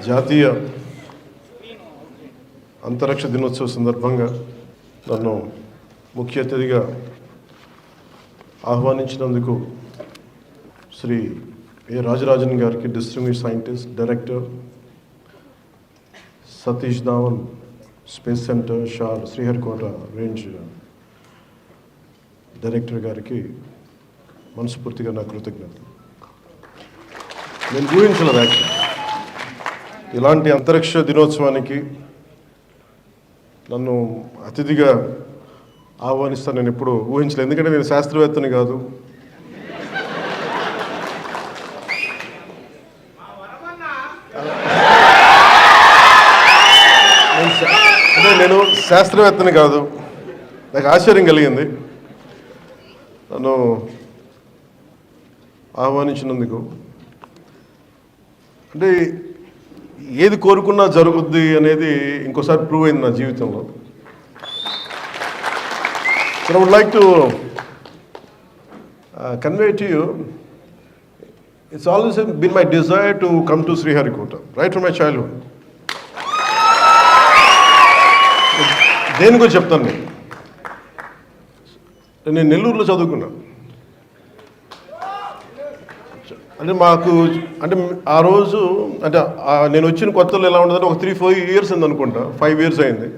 జాతీయ అంతరిక్ష దినోత్సవ సందర్భంగా నన్ను ముఖ్య అతిథిగా ఆహ్వానించినందుకు శ్రీ ఏ రాజరాజన్ గారికి, distinguished scientist, director, Satish Dhawan space centre, SHAR Sriharikota range director గారికి మనస్ఫూర్తిగా నా కృతజ్ఞతలు. నేను ఊహించలేదు యాక్చువల్లీ ఇలాంటి అంతరిక్ష దినోత్సవానికి నన్ను అతిథిగా ఆహ్వానిస్తాను. నేను ఎప్పుడు ఊహించలేదు, ఎందుకంటే నేను శాస్త్రవేత్తని కాదు. అంటే నేను శాస్త్రవేత్తని కాదు. నాకు ఆశ్చర్యం కలిగింది నన్ను ఆహ్వానించినందుకు. అంటే ఏది కోరుకున్నా జరుగుద్ది అనేది ఇంకోసారి ప్రూవ్ అయింది నా జీవితంలో. So I would like to convey to you, it's always been my desire to come to Sriharikota, right from my childhood. దేని గురించి చెప్తాను. నేను నెల్లూరులో చదువుకున్నా. అంటే మాకు అంటే ఆ రోజు అంటే నేను వచ్చిన కొత్తలో ఎలా ఉండదంటే ఒక 3-4 years అయింది అనుకుంటా, 5 years అయింది.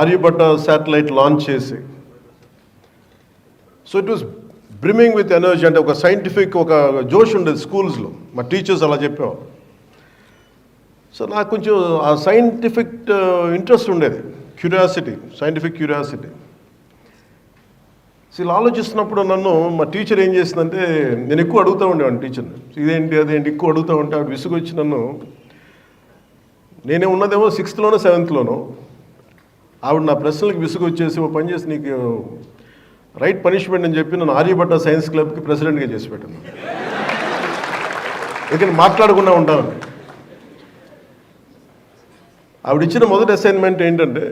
ఆర్యభట్ట శాటిలైట్ లాంచ్ చేసి, so it was brimming with energy. అంటే ఒక సైంటిఫిక్ ఒక జోష్ ఉండేది స్కూల్స్లో, మా టీచర్స్ అలా చెప్పేవారు. సో నాకు కొంచెం ఆ సైంటిఫిక్ ఇంట్రెస్ట్ ఉండేది, క్యూరియాసిటీ, సైంటిఫిక్ క్యూరియాసిటీ. సో ఇలా ఆలోచిస్తున్నప్పుడు నన్ను మా టీచర్ ఏం చేసిందంటే, నేను ఎక్కువ అడుగుతూ ఉండేవాడిని టీచర్ని, ఇదేంటి అదేంటి ఎక్కువ అడుగుతూ ఉంటే ఆవిడ విసుగు వచ్చి నన్ను, నేనే ఉన్నదేమో 6th లోనో 7th లోనో, ఆవిడ నా ప్రశ్నలకు విసుగు వచ్చేసి ఓ పని చేసి నీకు రైట్ పనిష్మెంట్ అని చెప్పి నన్ను ఆర్యభట్ట సైన్స్ క్లబ్కి ప్రెసిడెంట్గా చేసి పెట్టాను. ఎందుకంటే మాట్లాడకుండా ఉంటాను. ఆవిడ ఇచ్చిన మొదటి అసైన్మెంట్ ఏంటంటే,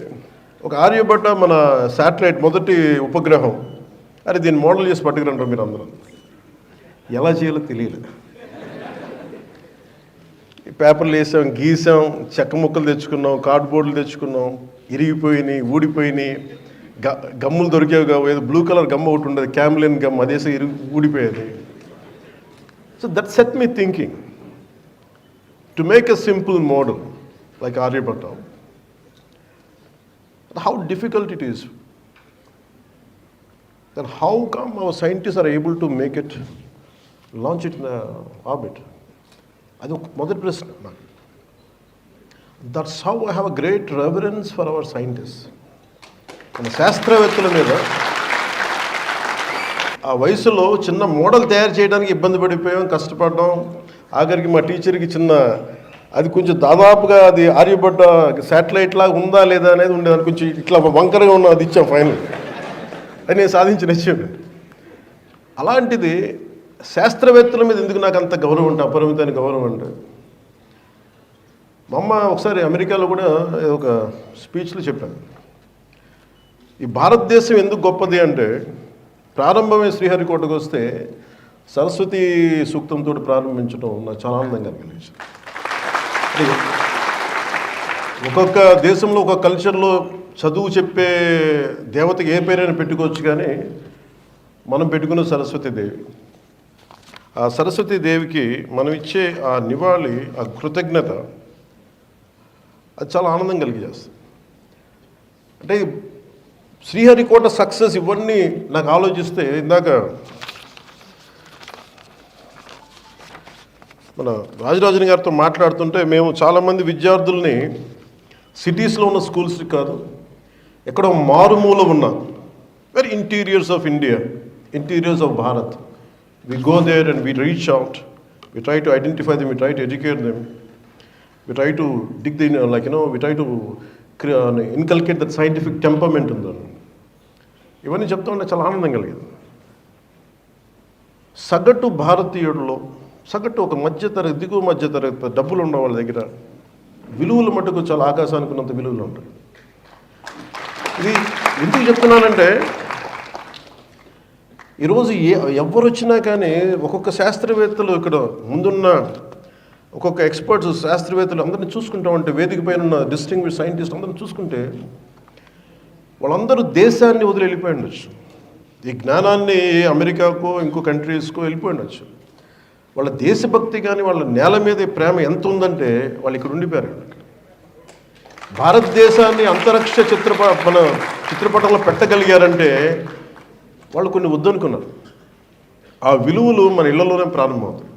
ఒక ఆర్యభట్ట మన శాటిలైట్ మొదటి ఉపగ్రహం, అరే దీన్ని మోడల్ చేసి పట్టుకురంటారు మీరు అందరూ. ఎలా చేయాలో తెలియలేదు. పేపర్లు వేసాం, గీసాం, చెక్క ముక్కలు తెచ్చుకున్నాం, కార్డ్బోర్డులు తెచ్చుకున్నాం, ఇరిగిపోయినాయి, ఊడిపోయినాయి, గమ్ములు దొరికేవి కావు. ఏదో బ్లూ కలర్ గమ్ ఒకటి ఉండేది, క్యామ్లిన్ గమ్, అదేసే ఊడిపోయేది. So that set me thinking to make a simple model like Aryabhatta. How difficult it is. Then how come our scientists are able to make it, launch it in the orbit? Adi modati prashna. That's how I have a great reverence for our scientists. మన శాస్త్రవేత్తల మీద ఆ వయసులో చిన్న model తయారు చేయడానికి ఇబ్బంది పడిపోయాం, కష్టపడ్డాం. ఆఖరికి మా టీచర్కి చిన్న అది కొంచెం దాదాపుగా అది ఆర్యభట్ట శాటిలైట్ లాగా ఉందా లేదా అనేది ఉండేది. అది కొంచెం ఇట్లా వంకరగా ఉన్న అది ఇచ్చాం ఫైనల్. అది నేను సాధించిన విషయం. అలాంటిది శాస్త్రవేత్తల మీద ఎందుకు నాకు అంత గౌరవం అంటే, అపరిమితమైన గౌరవం అంటే, మా అమ్మ ఒకసారి అమెరికాలో కూడా ఒక స్పీచ్లో చెప్పాను, ఈ భారతదేశం ఎందుకు గొప్పది అంటే, ప్రారంభమే శ్రీహరికోటకు వస్తే సరస్వతి సూక్తంతో ప్రారంభించడం నాకు చాలా ఆనందంగా అనిపించింది. ఒక్కొక్క దేశంలో ఒక్కొక్క కల్చర్లో చదువు చెప్పే దేవతకి ఏ పేరైనా పెట్టుకోవచ్చు, కానీ మనం పెట్టుకున్న సరస్వతీదేవి. ఆ సరస్వతీదేవికి మనం ఇచ్చే ఆ నివాళి, ఆ కృతజ్ఞత, అది చాలా ఆనందం కలిగజేస్తుంది. అంటే శ్రీహరికోట సక్సెస్ ఇవన్నీ నాకు ఆలోచిస్తే, ఇందాక మన రాజరాజన్ గారితో మాట్లాడుతుంటే, మేము చాలామంది విద్యార్థుల్ని సిటీస్లో ఉన్న స్కూల్స్కి కాదు, ఎక్కడో మారుమూల ఉన్న very interiors of India, interiors of Bharat, we go there and we reach out, we try to identify them, we try to educate them, we try to dig the like we try to inculcate that scientific temperament ఉందని. ఇవన్నీ చెప్తా ఉంటే చాలా ఆనందం కలిగింది. సగటు భారతీయుడిలో, సగటు ఒక మధ్యతరగతి, దిగువ మధ్యతరగతి, డబ్బులు ఉన్న వాళ్ళ దగ్గర విలువలు మటుకు చాలా ఆకాశానికి ఉన్నంత విలువలు ఉంటాయి. ఇది ఎందుకు చెప్తున్నానంటే, ఈరోజు ఎవరు వచ్చినా కానీ ఒక్కొక్క శాస్త్రవేత్తలు ఇక్కడ ముందున్న ఒక్కొక్క ఎక్స్పర్ట్స్ శాస్త్రవేత్తలు అందరినీ చూసుకుంటా ఉంటే, వేదిక పైన ఉన్న డిస్టింగ్విష్ సైంటిస్ట్ అందరిని చూసుకుంటే వాళ్ళందరూ దేశాన్ని వదిలి వెళ్ళిపోయి ఉండొచ్చు, ఈ జ్ఞానాన్ని అమెరికాకో ఇంకో కంట్రీస్కో వెళ్ళిపోయి ఉండొచ్చు. వాళ్ళ దేశభక్తి కానీ వాళ్ళ నేల మీద ప్రేమ ఎంత ఉందంటే వాళ్ళు ఇక్కడ ఉండిపోయారు. భారతదేశాన్ని అంతరిక్ష చిత్రపటంలో పెట్టగలిగారంటే వాళ్ళు కొన్ని వద్దనుకున్నారు. ఆ విలువలు మన ఇళ్లలోనే ప్రారంభమవుతాయి,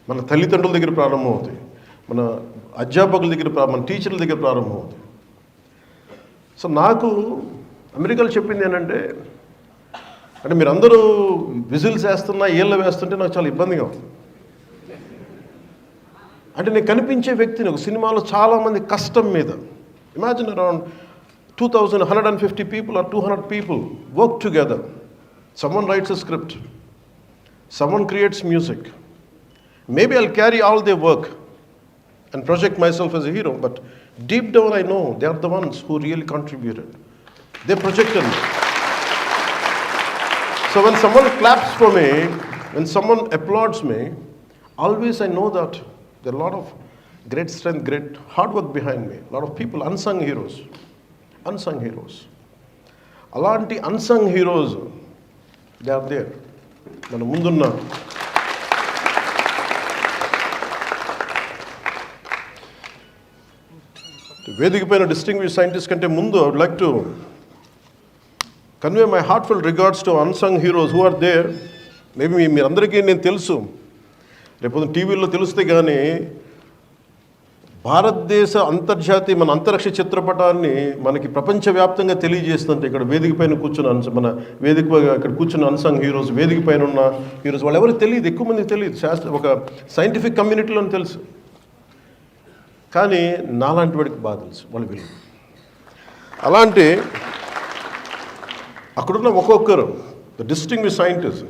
మన తల్లిదండ్రుల దగ్గర ప్రారంభమవుతాయి, మన అధ్యాపకుల దగ్గర, మన టీచర్ల దగ్గర ప్రారంభమవుతాయి. సో నాకు అమెరికాలో చెప్పింది ఏంటంటే, అంటే మీరందరూ విజిల్స్ వేస్తున్నా ఏళ్ళ వేస్తుంటే నాకు చాలా ఇబ్బందిగా ఉంది. అంటే నేను కనిపించే వ్యక్తిని ఒక సినిమాలో చాలామంది కష్టం మీద, imagine around 2,150 people or 200 people work together. Someone writes a script, someone creates music. Maybe I'll carry all their work and project myself as a hero, but deep down I know they are the ones who really contributed. They projected me. So when someone claps for me, when someone applauds me, always I know that there are a lot of great strength, great hard work behind me. A lot of people, unsung heroes. అలాంటి unsung heroes they are there. మన ముందున్న వేదిక పైన distinguish scientist కంటే ముందు I would like to convey my heartful regards to unsung heroes who are there. Maybe మీరందరికీ నేను తెలుసు, రేపు టీవీలో తెలిస్తే కానీ భారతదేశ అంతర్జాతీయ మన అంతరిక్ష చిత్రపటాన్ని మనకి ప్రపంచవ్యాప్తంగా తెలియజేస్తుంటే ఇక్కడ వేదిక పైన కూర్చున్న మన వేదిక ఇక్కడ కూర్చున్న అన్సంగ్ హీరోస్, వేదిక పైన ఉన్న హీరోస్ వాళ్ళు ఎవరికి తెలియదు, ఎక్కువ మందికి తెలియదు. ఒక సైంటిఫిక్ కమ్యూనిటీలోనే తెలుసు, కానీ నాలాంటి వాడికి బాగా తెలుసు వాళ్ళ విలువ. అలాంటి అక్కడున్న ఒక్కొక్కరు డిస్టింగ్విష్ సైంటిస్ట్,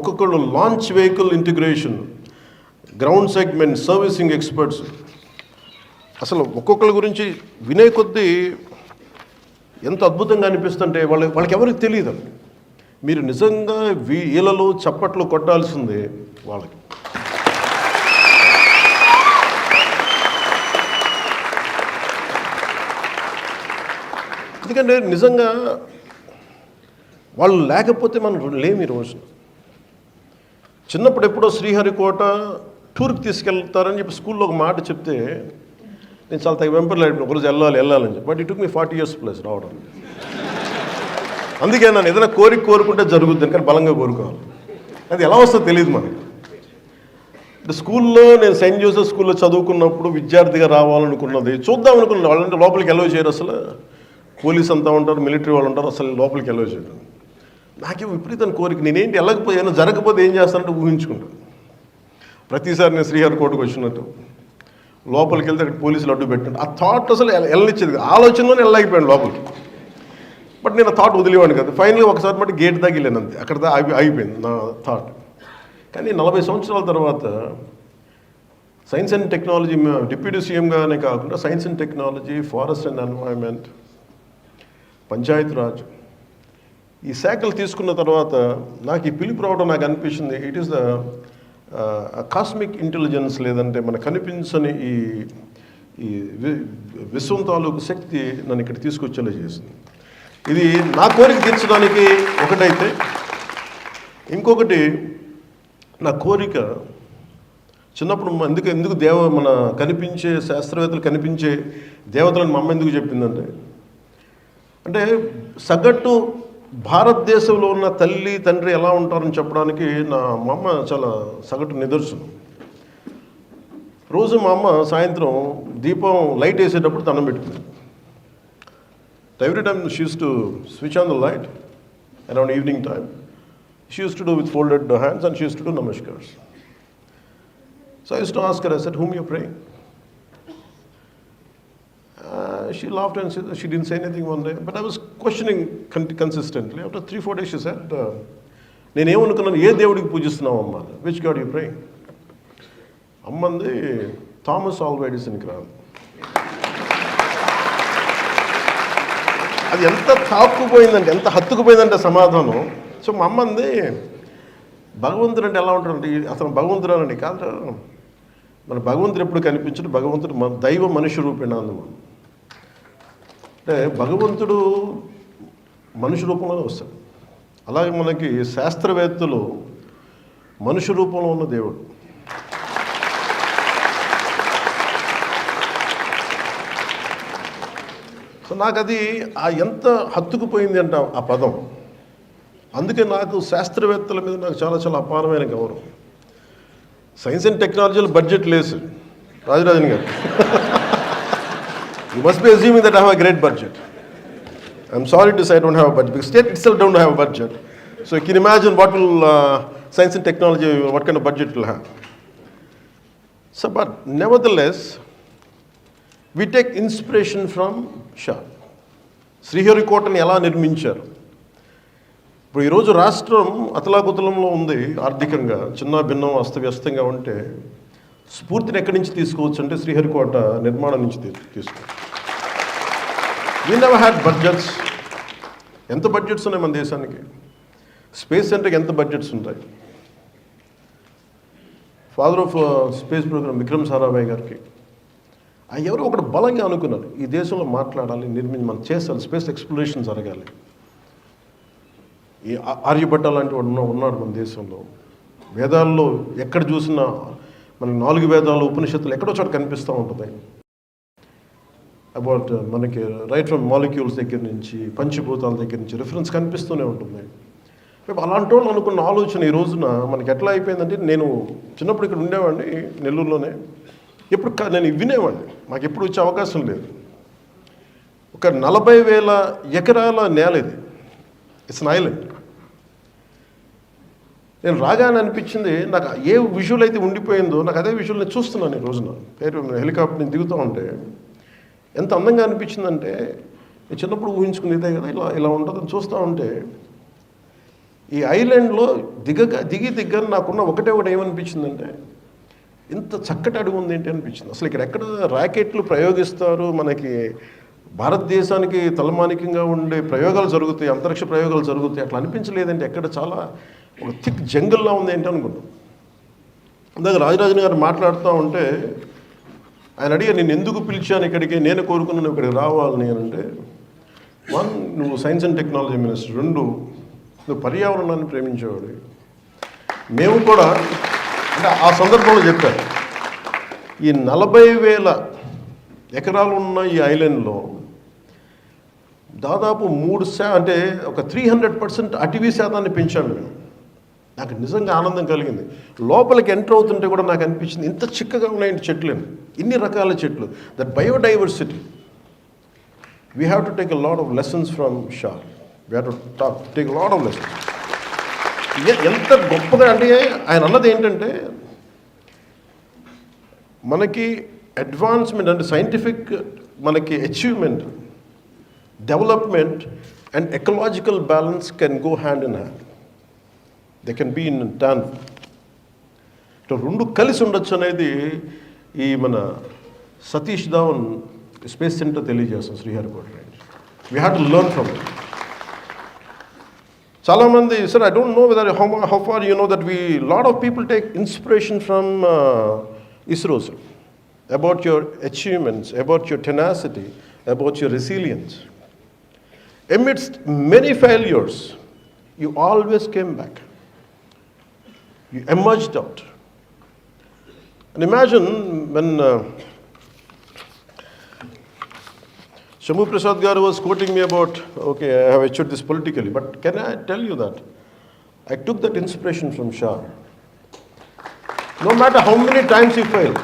ఒక్కొక్కరు launch vehicle integration, ground segment, servicing experts, అసలు ఒక్కొక్కరి గురించి వినే కొద్దీ ఎంత అద్భుతంగా అనిపిస్తుంటే వాళ్ళకి ఎవరికి తెలియదు. మీరు నిజంగా వీళ్ళలో చప్పట్లు కొట్టాల్సిందే వాళ్ళకి. ఎందుకంటే నిజంగా వాళ్ళు లేకపోతే మనం లేమి రోజు. చిన్నప్పుడు ఎప్పుడో శ్రీహరికోట టూర్కి తీసుకెళ్తారని చెప్పి స్కూల్లో ఒక మాట చెప్తే నేను చాలా వెంపర్లు అయిపోయిన, ఒకరోజు వెళ్ళాలని చెప్పి. But it took me 40 years plus రావడం. అందుకే నన్ను ఏదైనా కోరుకుంటే జరుగుద్ది, కానీ బలంగా కోరుకోవాలి. అది ఎలా వస్తుందో తెలియదు మనకి. స్కూల్లో నేను సెయింట్ జోసెఫ్ స్కూల్లో చదువుకున్నప్పుడు విద్యార్థిగా రావాలనుకున్నది, చూద్దాం అనుకున్నాను. వాళ్ళంటే లోపలికి ఎలవ్ చేయరు, అసలు పోలీస్ అంతా ఉంటారు, మిలిటరీ వాళ్ళు ఉంటారు, అసలు లోపలికి ఎలవ్ చేయరు. నాకేమో విపరీతమైన కోరిక, నేనేంటి వెళ్ళకపోతే జరగకపోతే ఏం చేస్తానంటే ఊహించుకుంటాను. ప్రతిసారి నేను శ్రీహరికోటకు వచ్చినట్టు లోపలికి వెళ్తే అక్కడ పోలీసులు అడ్డు పెట్టండి, ఆ థాట్ అసలు వెళ్ళనిచ్చేది, ఆలోచనలోనే వెళ్ళలేకపోయాను లోపలికి. బట్ నేను ఆ థాట్ వదిలేవాడిని కదా. ఫైనల్గా ఒకసారి మట్టి గేట్ దాకా వెళ్ళాను, అంతే, అక్కడ అయిపోయింది నా థాట్. కానీ 40 సంవత్సరాల తర్వాత సైన్స్ అండ్ టెక్నాలజీ డిప్యూటీ సీఎంగానే కాకుండా science and technology, forest and environment, Panchayati Raj, ఈ శాఖలు తీసుకున్న తర్వాత నాకు ఈ పిలుపు రావడం నాకు అనిపించింది, it is the cosmic intelligence, లేదంటే మనకు కనిపించని ఈ విశ్వం తాలూకు శక్తి నన్ను ఇక్కడ తీసుకొచ్చేలా చేసింది. ఇది నా కోరిక తీర్చడానికి ఒకటైతే, ఇంకొకటి నా కోరిక చిన్నప్పుడు ఎందుకు మన కనిపించే శాస్త్రవేత్తలు కనిపించే దేవతలను మా అమ్మ ఎందుకు చెప్పిందంటే, అంటే సగటు భారతదేశంలో ఉన్న తల్లి తండ్రి ఎలా ఉంటారని చెప్పడానికి మా అమ్మ చాలా సగటు నిదర్శనం. రోజు మా అమ్మ సాయంత్రం దీపం లైట్ వేసేటప్పుడు దండం పెట్టుకుంది. Every time she use to switch on the light around evening time. She use to do with folded hands and she use to do namaskars. So I use to ask her, I said, whom you praying? She laughed and said, she didn't say anything one day, but I was questioning consistently. After 3-4 days she said, నేనేమనుకున్నాను, ఏ దేవుడికి పూజిస్తున్నావు అమ్మ? Which god you praying? అమ్మంది Thomas Alva ఎడిసన్కి రాదు. అది ఎంత తాక్కుపోయిందంటే, ఎంత హత్తుకుపోయిందంటే సమాధానం. సో మా అమ్మంది, భగవంతుడు అంటే ఎలా ఉంటాడంటే, అసలు భగవంతుడు అనండి కాదు, మన భగవంతుడు ఎప్పుడు కనిపించడు, భగవంతుడు మన దైవ మనుష్య రూపేణ అందము. అంటే భగవంతుడు మనుష్య రూపంలోనే వస్తాడు. అలాగే మనకి శాస్త్రవేత్తలు మనుష్య రూపంలో ఉన్న దేవుడు. సో నాకు అది ఎంత హత్తుకుపోయింది అంటే ఆ పదం. అందుకే నాకు శాస్త్రవేత్తల మీద నాకు చాలా చాలా అపారమైన గౌరవం. సైన్స్ అండ్ టెక్నాలజీలో బడ్జెట్ లేదు రాజరాజన్ గారు. You must be assuming that I have a great budget. I'm sorry to say I don't have a budget because state itself don't have a budget. So you can imagine what will science and technology, what kind of budget it will have. So, but nevertheless, we take inspiration from Shah. శ్రీహరికోటని ఎలా నిర్మించారు? ఇప్పుడు ఈరోజు రాష్ట్రం అతలాకుతలంలో ఉంది, ఆర్థికంగా చిన్న భిన్నం అస్తవ్యస్తంగా ఉంటే స్ఫూర్తిని ఎక్కడి నుంచి తీసుకోవచ్చు అంటే శ్రీహరికోట నిర్మాణం నుంచి తీసుకోవచ్చు. We never had budgets. ఎంత బడ్జెట్స్ ఉన్నాయి మన దేశానికి? స్పేస్ సెంటర్కి ఎంత బడ్జెట్స్ ఉంటాయి? Father of space program Vikram Sarabhai గారికి ఎవరో ఒకటి బలంగా అనుకున్నారు, ఈ దేశంలో మాట్లాడాలి, మనం చేయాలి, స్పేస్ ఎక్స్ప్లోరేషన్ జరగాలి. ఈ ఆర్యభట్ట లాంటి వాడు ఉన్నాడు మన దేశంలో. వేదాల్లో ఎక్కడ చూసినా మనకి 4 వేదాలు ఉపనిషత్తులు ఎక్కడో చోట కనిపిస్తూ ఉంటుంది. అబౌట్ మనకి రైట్ ఫ్రమ్ మాలిక్యూల్స్ దగ్గర నుంచి పంచభూతాల దగ్గర నుంచి రిఫరెన్స్ కనిపిస్తూనే ఉంటుంది. అలాంటి వాళ్ళు అనుకున్న ఆలోచన ఈ రోజున మనకి ఎట్లా అయిపోయిందంటే, నేను చిన్నప్పుడు ఇక్కడ ఉండేవాడిని నెల్లూరులోనే, ఎప్పుడు నేను వినేవాడిని, మాకు ఎప్పుడు వచ్చే అవకాశం లేదు. ఒక 40,000 ఎకరాల నేల ఇది, ఇట్స్ అన్ ఐలాండ్. నేను రాగానే అనిపించింది, నాకు ఏ విజువల్ అయితే ఉండిపోయిందో నాకు అదే విజువల్ నేను చూస్తున్నాను ఈ రోజున. హెలికాప్టర్ నుంచి దిగుతూ ఉంటే ఎంత అందంగా అనిపించిందంటే, నేను చిన్నప్పుడు ఊహించుకుని ఇదే కదా, ఇలా ఉంటుందని చూస్తూ ఉంటే ఈ ఐలాండ్లో దిగి నాకున్న ఒకటే ఏమనిపించిందంటే, ఇంత చక్కటి అడుగు ఉంది ఏంటి అనిపించింది. అసలు ఇక్కడ ఎక్కడ రాకెట్లు ప్రయోగిస్తారు, మనకి భారతదేశానికి తలమానికంగా ఉండే ప్రయోగాలు జరుగుతాయి, అంతరిక్ష ప్రయోగాలు జరుగుతాయి, అట్లా అనిపించలేదంటే ఎక్కడ చాలా ఒక థిక్ జంగల్లా ఉంది ఏంటి అనుకున్నాం. ఇందాక రాజరాజన్ గారు మాట్లాడుతూ ఉంటే ఆయన అడిగా, నేను ఎందుకు పిలిచాను ఇక్కడికి, నేను కోరుకున్నాను ఇక్కడికి రావాలని అంటే, 1 నువ్వు సైన్స్ అండ్ టెక్నాలజీ మినిస్టర్, 2 నువ్వు పర్యావరణాన్ని ప్రేమించేవాడు. మేము కూడా అంటే ఆ సందర్భంలో చెప్పారు, ఈ 40,000 ఎకరాలు ఉన్న ఈ ఐలాండ్లో దాదాపు అంటే ఒక 300% అటవీ శాతాన్ని పెంచాము మేము. నాకు నిజంగా ఆనందం కలిగింది. లోపలికి ఎంటర్ అవుతుంటే కూడా నాకు అనిపించింది, ఇంత చిక్కగా ఉన్నాయండి చెట్లు, ఇన్ని రకాల చెట్లు. That biodiversity, we have to take a lot of lessons from Shah. We have to take a lot of lessons. ఎంత గొప్పగా అంటే ఆయన అన్నది ఏంటంటే, మనకి అడ్వాన్స్మెంట్ అంటే సైంటిఫిక్ మనకి achievement, development and ecological balance can go hand in hand. They can be in tune. ఇట్లా 2 కలిసి ఉండొచ్చు అనేది ఈ మన సతీష్ ధావన్ స్పేస్ సెంటర్ తెలియజేస్తాం Sriharikota. We have to learn from it. చాలామంది sir, I don't know whether how far you know that lot of people take inspiration from ISRO, sir, about your achievements, about your tenacity, about your resilience. Amidst many failures, you always came back. You emerged out. And imagine when Shamu Prasad Garu was quoting me about, okay, I have achieved this politically, but can I tell you that I took that inspiration from Shah. No matter how many times he failed,